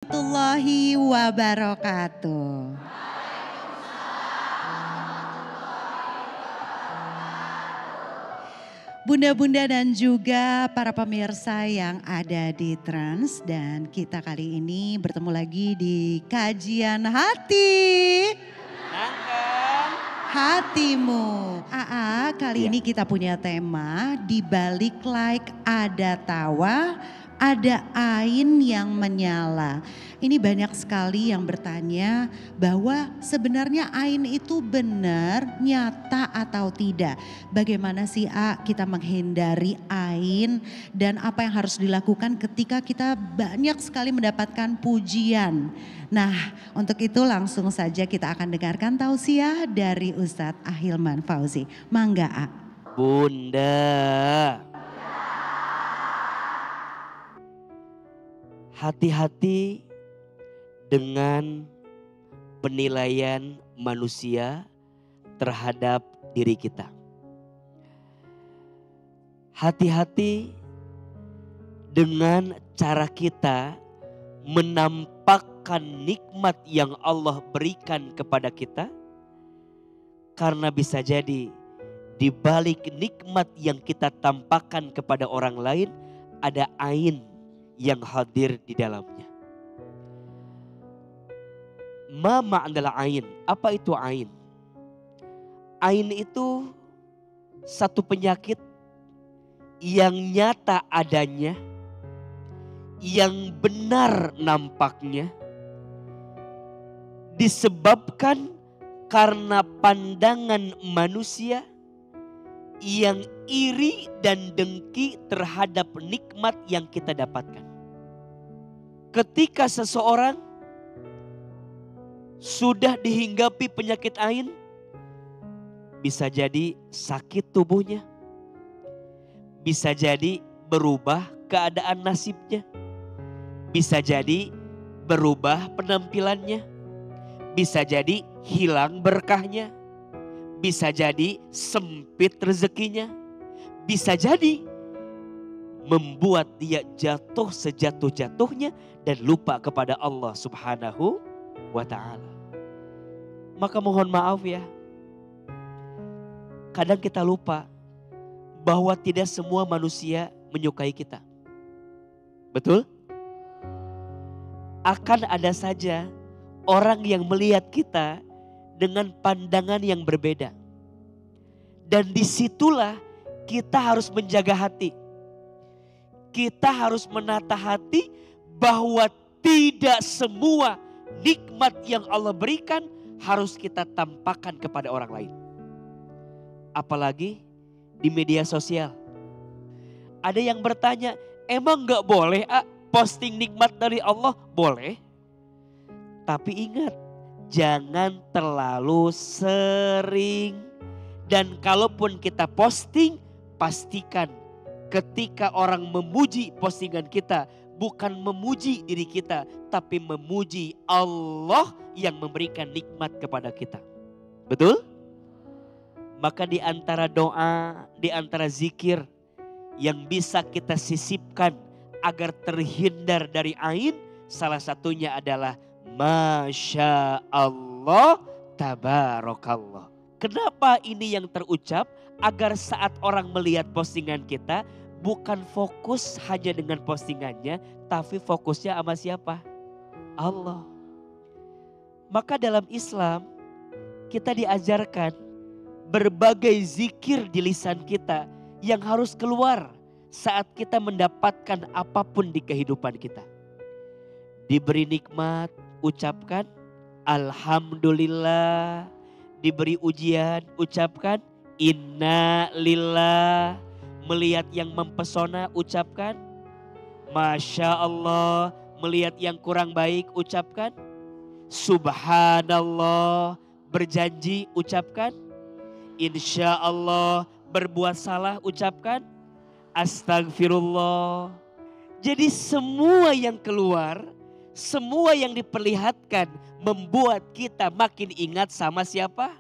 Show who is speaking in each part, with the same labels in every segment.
Speaker 1: Warahmatullahi wabarakatuh. Bunda-bunda dan juga para pemirsa yang ada di Trans, dan kita kali ini bertemu lagi di kajian hati. Hatimu. Kali ini kita punya tema di balik like ada tawa, ada ain yang menyala. Ini banyak sekali yang bertanya bahwa sebenarnya ain itu benar, nyata atau tidak. Bagaimana sih kita menghindari ain dan apa yang harus dilakukan ketika kita banyak sekali mendapatkan pujian. Nah, untuk itu langsung saja kita akan dengarkan tausiah dari Ustadz Ahilman Fauzi. Mangga, A.
Speaker 2: Bunda, hati-hati dengan penilaian manusia terhadap diri kita. Hati-hati dengan cara kita menampakkan nikmat yang Allah berikan kepada kita. Karena bisa jadi di balik nikmat yang kita tampakkan kepada orang lain ada ain yang hadir di dalamnya. Ma ma'nalah ain. Apa itu ain? Ain itu satu penyakit yang nyata adanya, yang benar nampaknya, disebabkan karena pandangan manusia yang iri dan dengki terhadap nikmat yang kita dapatkan. Ketika seseorang sudah dihinggapi penyakit ain, bisa jadi sakit tubuhnya, bisa jadi berubah keadaan nasibnya, bisa jadi berubah penampilannya, bisa jadi hilang berkahnya, bisa jadi sempit rezekinya, bisa jadi membuat dia jatuh sejatuh-jatuhnya dan lupa kepada Allah Subhanahu wa ta'ala. Maka mohon maaf ya, kadang kita lupa bahwa tidak semua manusia menyukai kita. Betul? Akan ada saja orang yang melihat kita dengan pandangan yang berbeda. Dan disitulah kita harus menjaga hati. Kita harus menata hati bahwa tidak semua nikmat yang Allah berikan harus kita tampakkan kepada orang lain. Apalagi di media sosial. Ada yang bertanya, emang gak boleh posting nikmat dari Allah? Boleh. Tapi ingat, jangan terlalu sering. Dan kalaupun kita posting, pastikan ketika orang memuji postingan kita, bukan memuji diri kita, tapi memuji Allah yang memberikan nikmat kepada kita. Betul? Maka di antara doa, di antara zikir yang bisa kita sisipkan agar terhindar dari ain, salah satunya adalah Masya Allah, Tabarakallah. Kenapa ini yang terucap? Agar saat orang melihat postingan kita, bukan fokus hanya dengan postingannya, tapi fokusnya sama siapa? Allah. Maka dalam Islam kita diajarkan berbagai zikir di lisan kita yang harus keluar saat kita mendapatkan apapun di kehidupan kita. Diberi nikmat, ucapkan Alhamdulillah. Diberi ujian, ucapkan Inna lillah. Melihat yang mempesona, ucapkan Masya Allah. Melihat yang kurang baik, ucapkan Subhanallah. Berjanji, ucapkan Insya Allah. Berbuat salah, ucapkan Astagfirullah. Jadi semua yang keluar, semua yang diperlihatkan membuat kita makin ingat sama siapa?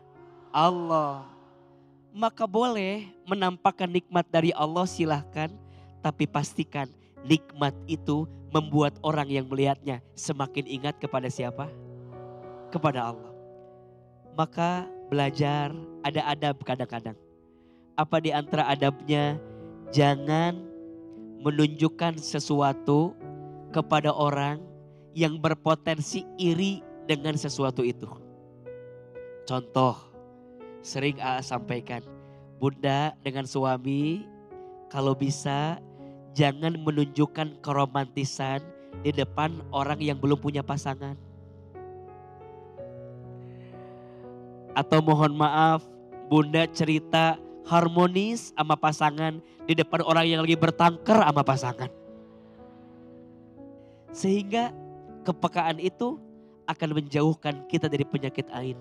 Speaker 2: Allah. Maka boleh menampakkan nikmat dari Allah, silahkan. Tapi pastikan nikmat itu membuat orang yang melihatnya semakin ingat kepada siapa? Kepada Allah. Maka belajar ada adab kadang-kadang. Apa di antara adabnya? Jangan menunjukkan sesuatu kepada orang yang berpotensi iri dengan sesuatu itu. Contoh, sering AA sampaikan, bunda dengan suami kalau bisa jangan menunjukkan keromantisan di depan orang yang belum punya pasangan. Atau mohon maaf, bunda cerita harmonis sama pasangan di depan orang yang lagi bertengkar sama pasangan. Sehingga kepekaan itu akan menjauhkan kita dari penyakit ain.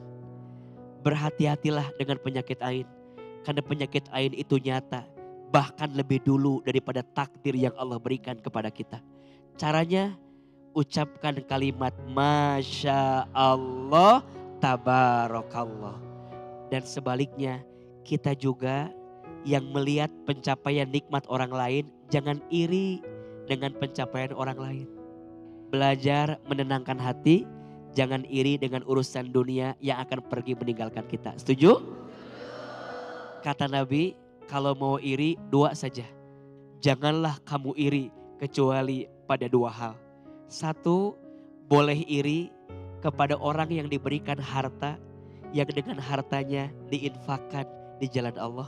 Speaker 2: Berhati-hatilah dengan penyakit ain. Karena penyakit ain itu nyata. Bahkan lebih dulu daripada takdir yang Allah berikan kepada kita. Caranya ucapkan kalimat Masya Allah Tabarakallah. Dan sebaliknya kita juga yang melihat pencapaian nikmat orang lain jangan iri dengan pencapaian orang lain. Belajar menenangkan hati, jangan iri dengan urusan dunia yang akan pergi meninggalkan kita. Setuju? Kata Nabi, kalau mau iri 2 saja. Janganlah kamu iri kecuali pada 2 hal. 1, boleh iri kepada orang yang diberikan harta yang dengan hartanya diinfakkan di jalan Allah.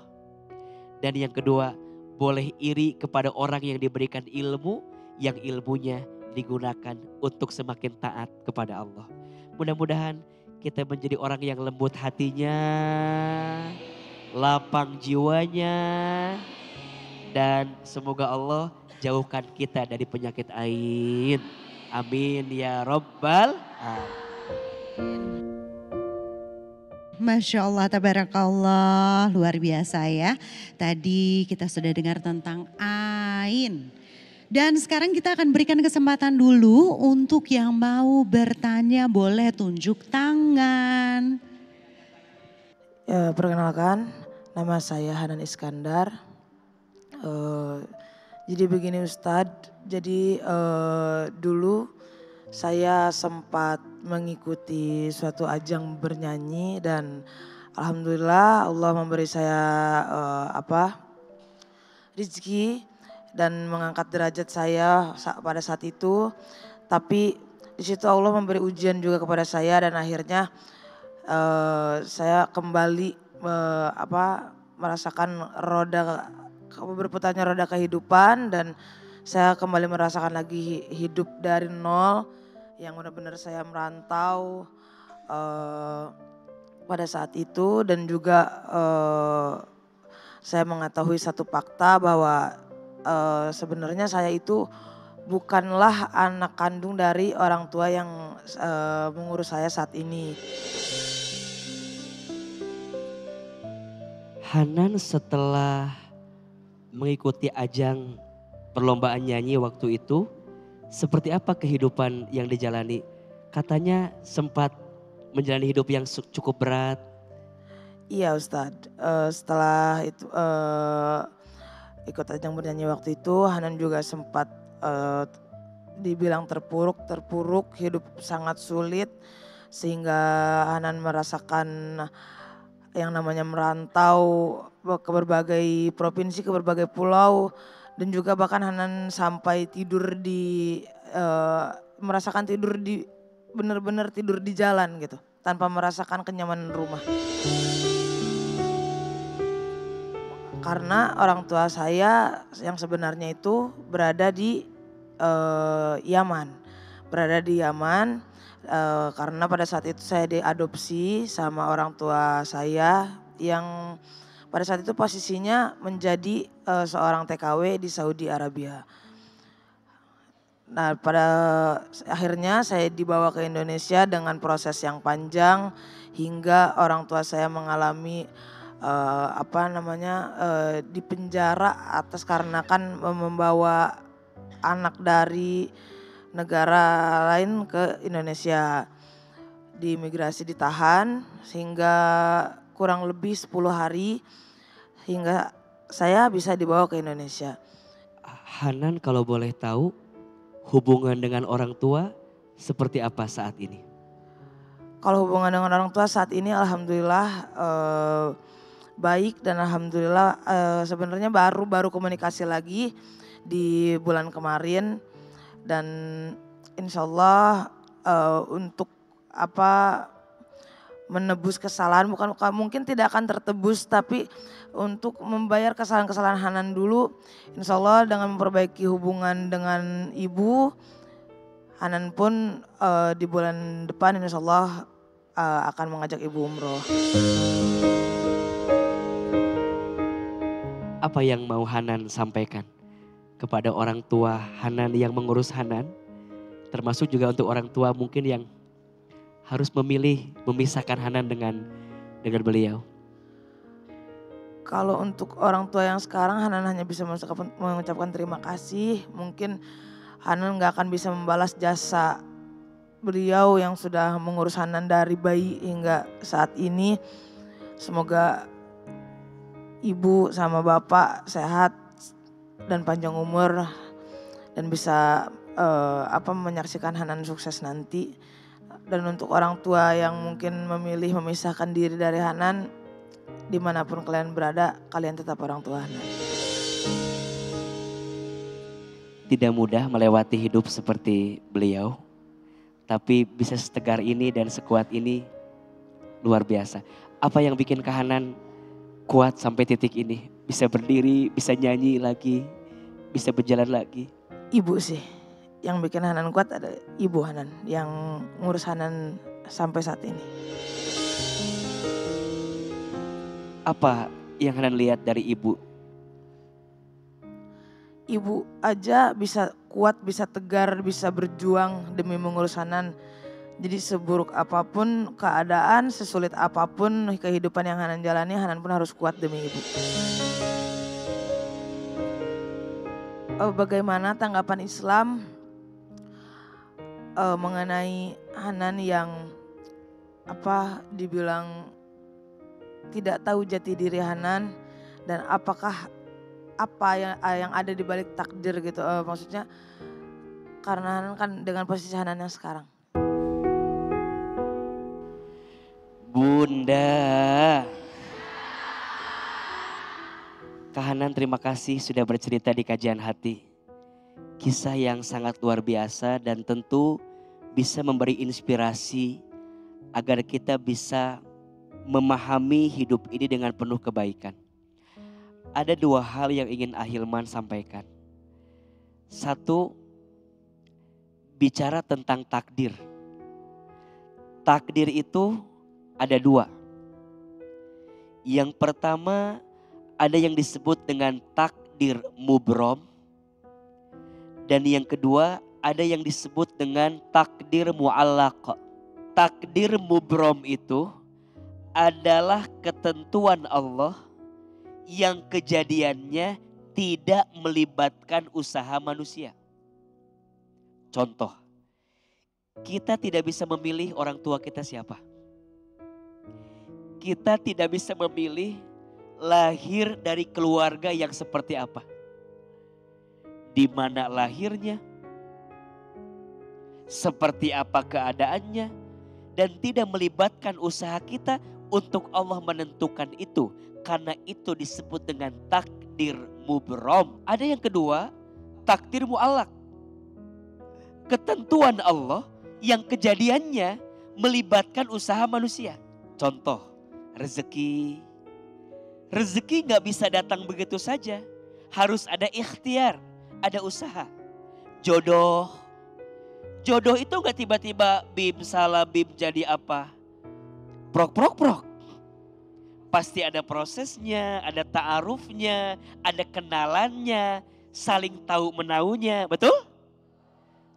Speaker 2: Dan yang kedua, boleh iri kepada orang yang diberikan ilmu yang ilmunya digunakan untuk semakin taat kepada Allah. Mudah-mudahan kita menjadi orang yang lembut hatinya, lapang jiwanya, dan semoga Allah jauhkan kita dari penyakit ain. Amin ya Rabbal alamin.
Speaker 1: Masya Allah, tabarakallah, luar biasa ya. Tadi kita sudah dengar tentang ain. Dan sekarang kita akan berikan kesempatan dulu untuk yang mau bertanya boleh tunjuk tangan.
Speaker 3: Ya, perkenalkan, nama saya Hanan Iskandar. Jadi begini Ustadz, jadi dulu saya sempat mengikuti suatu ajang bernyanyi dan alhamdulillah Allah memberi saya rezeki dan mengangkat derajat saya pada saat itu. Tapi di situ Allah memberi ujian juga kepada saya dan akhirnya saya kembali merasakan berputarnya roda kehidupan dan saya kembali merasakan lagi hidup dari nol yang benar-benar saya merantau pada saat itu dan juga saya mengetahui satu fakta bahwa sebenarnya saya itu bukanlah anak kandung dari orang tua yang mengurus saya saat ini.
Speaker 2: Hanan setelah mengikuti ajang perlombaan nyanyi waktu itu, seperti apa kehidupan yang dijalani? Katanya sempat menjalani hidup yang cukup berat.
Speaker 3: Iya Ustadz, setelah itu ikut ajang bernyanyi waktu itu, Hanan juga sempat dibilang terpuruk, hidup sangat sulit. Sehingga Hanan merasakan yang namanya merantau ke berbagai provinsi, ke berbagai pulau. Dan juga bahkan Hanan sampai tidur merasakan tidur benar-benar tidur di jalan gitu. Tanpa merasakan kenyamanan rumah. Karena orang tua saya yang sebenarnya itu berada di Yaman. Karena pada saat itu saya diadopsi sama orang tua saya yang pada saat itu posisinya menjadi seorang TKW di Saudi Arabia. Nah pada akhirnya saya dibawa ke Indonesia dengan proses yang panjang hingga orang tua saya mengalami dipenjara atas karena kan membawa anak dari negara lain ke Indonesia. Di imigrasi ditahan sehingga kurang lebih 10 hari hingga saya bisa dibawa ke Indonesia.
Speaker 2: Hanan kalau boleh tahu hubungan dengan orang tua seperti apa saat ini?
Speaker 3: Kalau hubungan dengan orang tua saat ini alhamdulillah baik, dan alhamdulillah sebenarnya baru komunikasi lagi di bulan kemarin, dan insya Allah untuk menebus kesalahan, mungkin tidak akan tertebus, tapi untuk membayar kesalahan-kesalahan Hanan dulu, insya Allah dengan memperbaiki hubungan dengan ibu, Hanan pun di bulan depan insya Allah akan mengajak ibu umroh.
Speaker 2: Apa yang mau Hanan sampaikan kepada orang tua Hanan yang mengurus Hanan? Termasuk juga untuk orang tua mungkin yang harus memilih memisahkan Hanan dengan beliau.
Speaker 3: Kalau untuk orang tua yang sekarang, Hanan hanya bisa mengucapkan terima kasih. Mungkin Hanan gak akan bisa membalas jasa beliau yang sudah mengurus Hanan dari bayi hingga saat ini. Semoga ibu sama bapak sehat dan panjang umur dan bisa menyaksikan Hanan sukses nanti. Dan untuk orang tua yang mungkin memilih memisahkan diri dari Hanan, dimanapun kalian berada, kalian tetap orang tua Hanan.
Speaker 2: Tidak mudah melewati hidup seperti beliau, tapi bisa setegar ini dan sekuat ini luar biasa. Apa yang bikin Hanan kuat sampai titik ini? Bisa berdiri, bisa nyanyi lagi, bisa berjalan lagi.
Speaker 3: Ibu sih, yang bikin Hanan kuat ada ibu Hanan yang ngurus Hanan sampai saat ini.
Speaker 2: Apa yang Hanan lihat dari ibu?
Speaker 3: Ibu aja bisa kuat, bisa tegar, bisa berjuang demi mengurus Hanan. Jadi seburuk apapun keadaan, sesulit apapun kehidupan yang Hanan jalani, Hanan pun harus kuat demi ibu. Bagaimana tanggapan Islam mengenai Hanan yang dibilang tidak tahu jati diri Hanan, dan apakah apa yang ada di balik takdir gitu, maksudnya karena Hanan kan dengan posisi Hanan yang sekarang.
Speaker 2: Bunda, Kak Hanan terima kasih sudah bercerita di Kajian Hati. Kisah yang sangat luar biasa dan tentu bisa memberi inspirasi agar kita bisa memahami hidup ini dengan penuh kebaikan. Ada dua hal yang ingin Ahilman sampaikan. Satu, bicara tentang takdir. Takdir itu ada dua. Yang pertama ada yang disebut dengan takdir mubrom. Dan yang kedua ada yang disebut dengan takdir mu'allaq. Takdir mubrom itu adalah ketentuan Allah yang kejadiannya tidak melibatkan usaha manusia. Contoh, kita tidak bisa memilih orang tua kita siapa. Kita tidak bisa memilih lahir dari keluarga yang seperti apa. Di mana lahirnya, seperti apa keadaannya, dan tidak melibatkan usaha kita untuk Allah menentukan itu. Karena itu disebut dengan takdir mubrom. Ada yang kedua, takdir mu'allaq. Ketentuan Allah yang kejadiannya melibatkan usaha manusia. Contoh, rezeki. Rezeki gak bisa datang begitu saja. Harus ada ikhtiar, ada usaha. Jodoh. Jodoh itu gak tiba-tiba bim salah bim jadi apa. Prok. Pasti ada prosesnya, ada ta'arufnya, ada kenalannya, saling tahu menaunya, betul?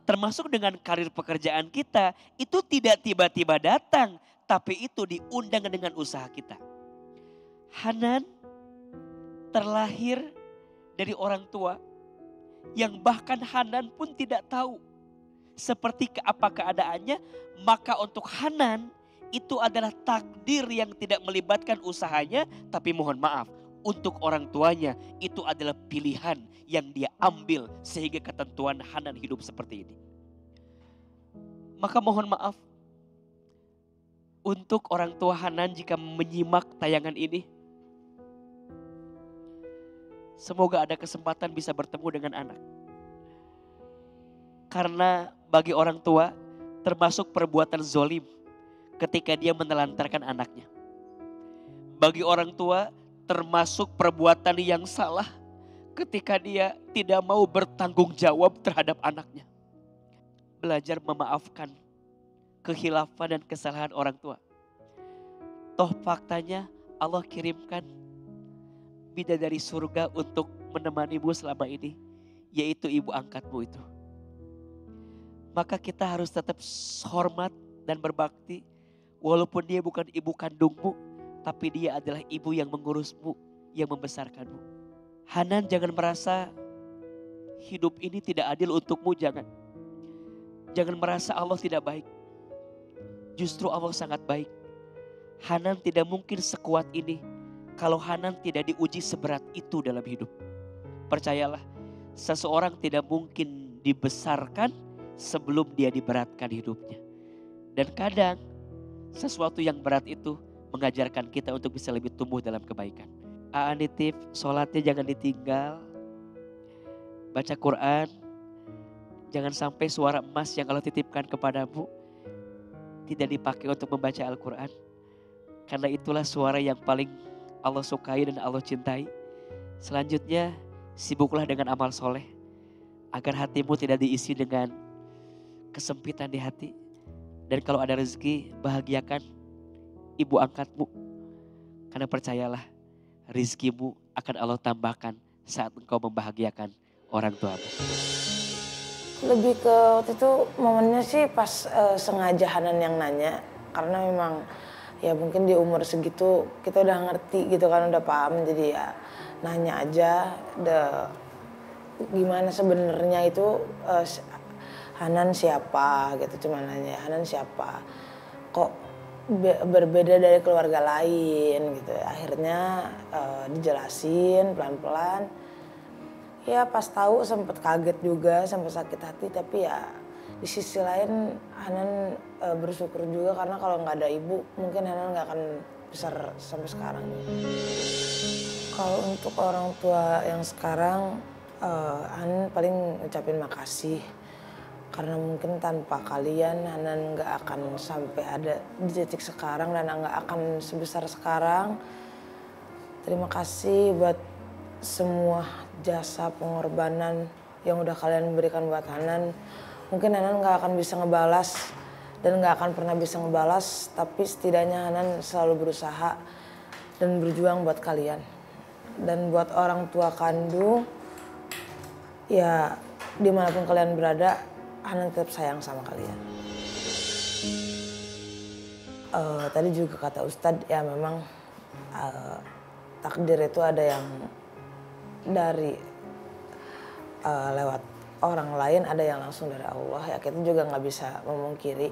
Speaker 2: Termasuk dengan karir pekerjaan kita, itu tidak tiba-tiba datang, tapi itu diundang dengan usaha kita. Hanan terlahir dari orang tua yang bahkan Hanan pun tidak tahu seperti apa keadaannya, maka untuk Hanan itu adalah takdir yang tidak melibatkan usahanya, tapi mohon maaf, untuk orang tuanya itu adalah pilihan yang dia ambil sehingga ketentuan Hanan hidup seperti ini. Maka mohon maaf untuk orang tua Hanan jika menyimak tayangan ini. Semoga ada kesempatan bisa bertemu dengan anak. Karena bagi orang tua termasuk perbuatan zolim ketika dia menelantarkan anaknya. Bagi orang tua termasuk perbuatan yang salah ketika dia tidak mau bertanggung jawab terhadap anaknya. Belajar memaafkan kehilafan dan kesalahan orang tua. Toh faktanya Allah kirimkan bidadari surga untuk menemanimu selama ini, yaitu ibu angkatmu itu. Maka kita harus tetap hormat dan berbakti, walaupun dia bukan ibu kandungmu, tapi dia adalah ibu yang mengurusmu, yang membesarkanmu. Hanan jangan merasa hidup ini tidak adil untukmu, jangan. Jangan merasa Allah tidak baik. Justru Allah sangat baik. Hanan tidak mungkin sekuat ini kalau Hanan tidak diuji seberat itu dalam hidup. Percayalah, seseorang tidak mungkin dibesarkan sebelum dia diberatkan hidupnya. Dan kadang sesuatu yang berat itu mengajarkan kita untuk bisa lebih tumbuh dalam kebaikan. Nitip, sholatnya jangan ditinggal. Baca Quran. Jangan sampai suara emas yang Allah titipkan kepadamu tidak dipakai untuk membaca Al-Quran. Karena itulah suara yang paling Allah sukai dan Allah cintai. Selanjutnya, sibuklah dengan amal soleh. Agar hatimu tidak diisi dengan kesempitan di hati. Dan kalau ada rezeki, bahagiakan ibu angkatmu. Karena percayalah, rizkimu akan Allah tambahkan saat engkau membahagiakan orang tuamu.
Speaker 3: Lebih ke waktu itu momennya sih pas sengaja Hanan yang nanya. Karena memang ya mungkin di umur segitu kita udah ngerti gitu kan, udah paham. Jadi ya nanya aja gimana sebenarnya itu Hanan siapa gitu, cuma nanya Hanan siapa, kok berbeda dari keluarga lain gitu. Akhirnya dijelasin pelan-pelan. Ya pas tahu sempet kaget juga, sampai sakit hati, tapi ya di sisi lain Hanan bersyukur juga karena kalau nggak ada ibu mungkin Hanan nggak akan besar sampai sekarang. Kalau untuk orang tua yang sekarang, Hanan paling ngucapin makasih. Karena mungkin tanpa kalian Hanan nggak akan sampai ada di titik sekarang dan nggak akan sebesar sekarang. Terima kasih buat semua jasa pengorbanan yang udah kalian berikan buat Hanan. Mungkin Hanan nggak akan bisa ngebalas dan nggak akan pernah bisa ngebalas, tapi setidaknya Hanan selalu berusaha dan berjuang buat kalian. Dan buat orang tua kandung, ya dimanapun kalian berada, Hanan tetap sayang sama kalian. Tadi juga kata Ustadz, ya memang takdir itu ada yang dari lewat orang lain, ada yang langsung dari Allah. Ya kita juga nggak bisa memungkiri.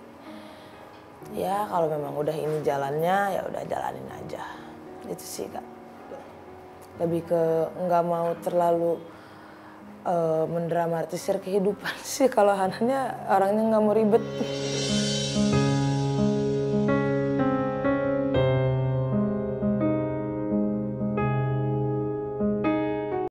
Speaker 3: Ya kalau memang udah ini jalannya, ya udah jalanin aja. Itu sih Kak. Lebih ke nggak mau terlalu mendramatisir kehidupan sih. Kalau Hanannya orangnya nggak mau ribet.